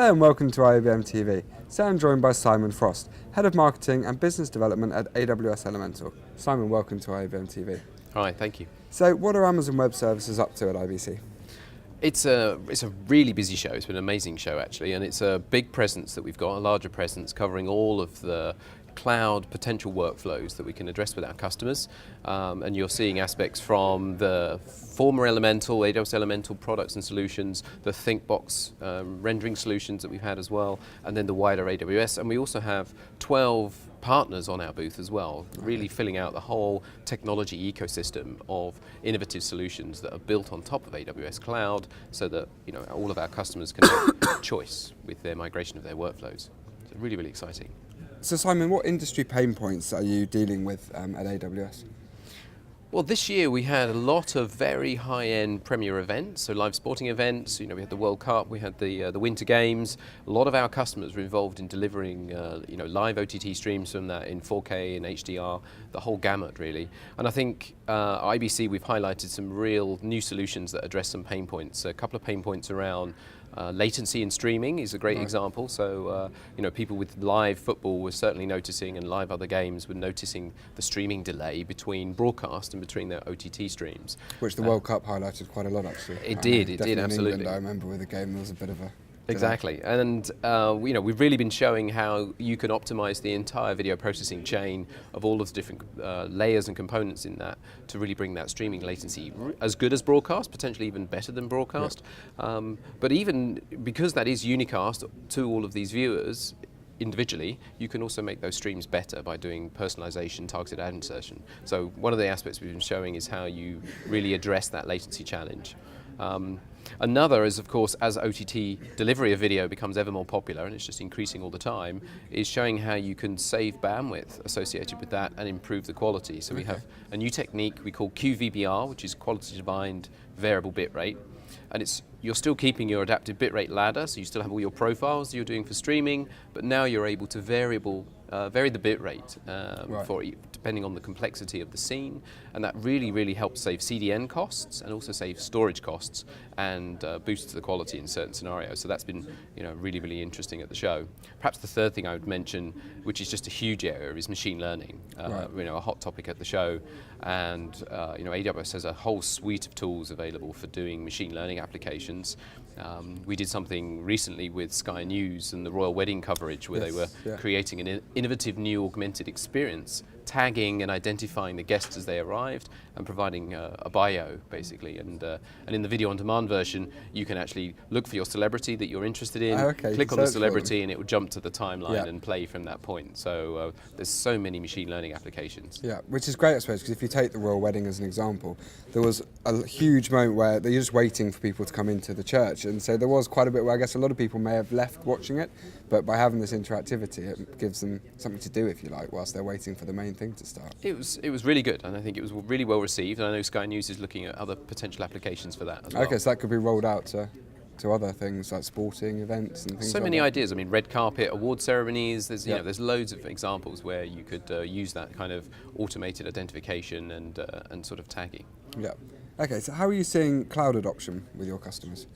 Hello and welcome to IABM TV. Today I'm joined by Simon Frost, Head of Marketing and Business Development at AWS Elemental. Simon, welcome to IABM TV. Hi, thank you. So what are Amazon Web Services up to at IBC? It's a really busy show. It's been an amazing show actually, and it's a big presence that we've got, a larger presence covering all of the cloud potential workflows that we can address with our customers. And you're seeing aspects from the former Elemental, AWS Elemental products and solutions, the ThinkBox rendering solutions that we've had as well, and then the wider AWS. And we also have 12 partners on our booth as well, really filling out the whole technology ecosystem of innovative solutions that are built on top of AWS Cloud, so that all of our customers can have choice with their migration of their workflows. So really, really exciting. So Simon, what industry pain points are you dealing with at AWS? Well, this year we had a lot of very high-end premier events, so live sporting events. We had the World Cup, we had the Winter Games. A lot of our customers were involved in delivering, live OTT streams from that in 4K and HDR, the whole gamut really. And I think IBC, we've highlighted some real new solutions that address some pain points. A couple of pain points around latency in streaming is a great example. So, people with live football were certainly noticing, and live other games were noticing the streaming delay between broadcast and between their OTT streams. Which the World Cup highlighted quite a lot, actually. It did, absolutely. In England, I remember with the game there was a bit of a... Exactly, and we've really been showing how you can optimize the entire video processing chain of all of the different layers and components in that to really bring that streaming latency as good as broadcast, potentially even better than broadcast. Yep. But even because that is unicast to all of these viewers individually, you can also make those streams better by doing personalization, targeted ad insertion. So one of the aspects we've been showing is how you really address that latency challenge. Another is, of course, as OTT delivery of video becomes ever more popular, and it's just increasing all the time, is showing how you can save bandwidth associated with that and improve the quality. So we have a new technique we call QVBR, which is quality defined variable bitrate. And you're still keeping your adaptive bitrate ladder, so you still have all your profiles that you're doing for streaming, but now you're able to vary the bitrate for depending on the complexity of the scene, and that really helps save CDN costs and also save storage costs and boosts the quality in certain scenarios. So that's been really interesting at the show. Perhaps the third thing I would mention, which is just a huge area, is machine learning. A hot topic at the show, and AWS has a whole suite of tools available for doing machine learning applications. We did something recently with Sky News and the royal wedding coverage where they were creating an innovative new augmented experience, tagging and identifying the guests as they arrived and providing a bio basically. And in the video on demand version, you can actually look for your celebrity that you're interested in, click on the celebrity, and it will jump to the timeline and play from that point. So there's so many machine learning applications. Yeah, which is great, I suppose, because if you take the royal wedding as an example, there was a huge moment where they're just waiting for people to come into the church, and so there was quite a bit where I guess a lot of people may have left watching it, but by having this interactivity, it gives them something to do, if you like, whilst they're waiting for the main thing to start. It was really good, and I think it was really well received, and I know Sky News is looking at other potential applications for that as well. Okay, so that could be rolled out to other things like sporting events and things so like many that. ideas. I mean, red carpet award ceremonies, there's loads of examples where you could use that kind of automated identification and sort of tagging. Yeah. Okay, so how are you seeing cloud adoption with your customers?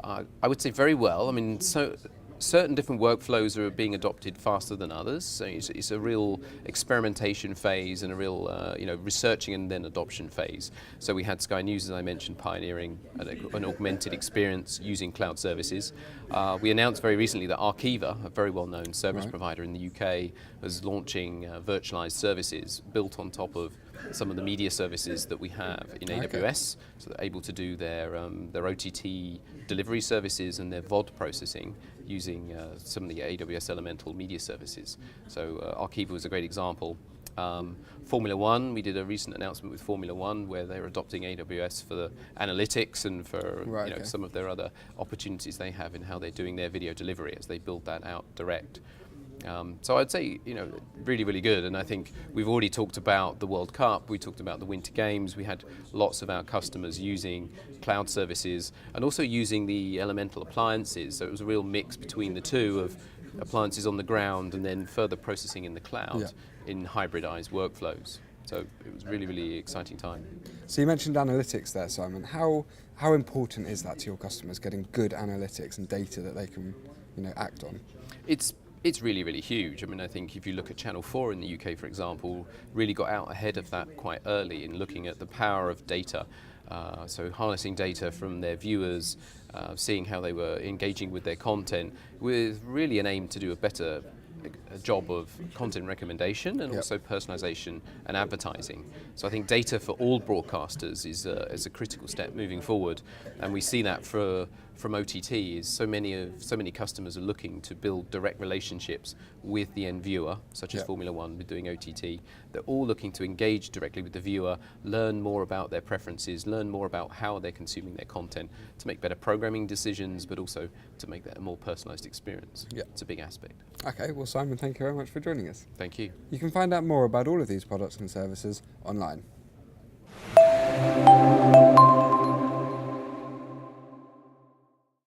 I would say very well. I mean, certain different workflows are being adopted faster than others. So it's a real experimentation phase and a real researching and then adoption phase. So we had Sky News, as I mentioned, pioneering an augmented experience using cloud services. We announced very recently that Kiva, a very well-known service provider in the UK, is launching virtualized services built on top of some of the media services that we have in AWS, so they're able to do their OTT delivery services and their VOD processing using some of the AWS Elemental media services. So Kiva was a great example. Formula One, we did a recent announcement with Formula One where they're adopting AWS for the analytics and for some of their other opportunities they have in how they're doing their video delivery as they build that out direct. So I'd say, really good, and I think we've already talked about the World Cup, we talked about the Winter Games, we had lots of our customers using cloud services and also using the Elemental appliances, so it was a real mix between the two of appliances on the ground and then further processing in the cloud in hybridized workflows. So it was really exciting time. So you mentioned analytics there, Simon. How important is that to your customers, getting good analytics and data that they can act on? It's really, really huge. I mean, I think if you look at Channel 4 in the UK, for example, really got out ahead of that quite early in looking at the power of data. So harnessing data from their viewers, seeing how they were engaging with their content, with really an aim to do a better job of content recommendation and also personalization and advertising. So I think data for all broadcasters is a critical step moving forward, and we see that from OTT is so many customers are looking to build direct relationships with the end viewer, such as Formula One with doing OTT. They're all looking to engage directly with the viewer, learn more about their preferences, learn more about how they're consuming their content to make better programming decisions, but also to make that a more personalized experience. It's a big aspect. Okay, well Simon, thank you very much for joining us. Thank you. You can find out more about all of these products and services online.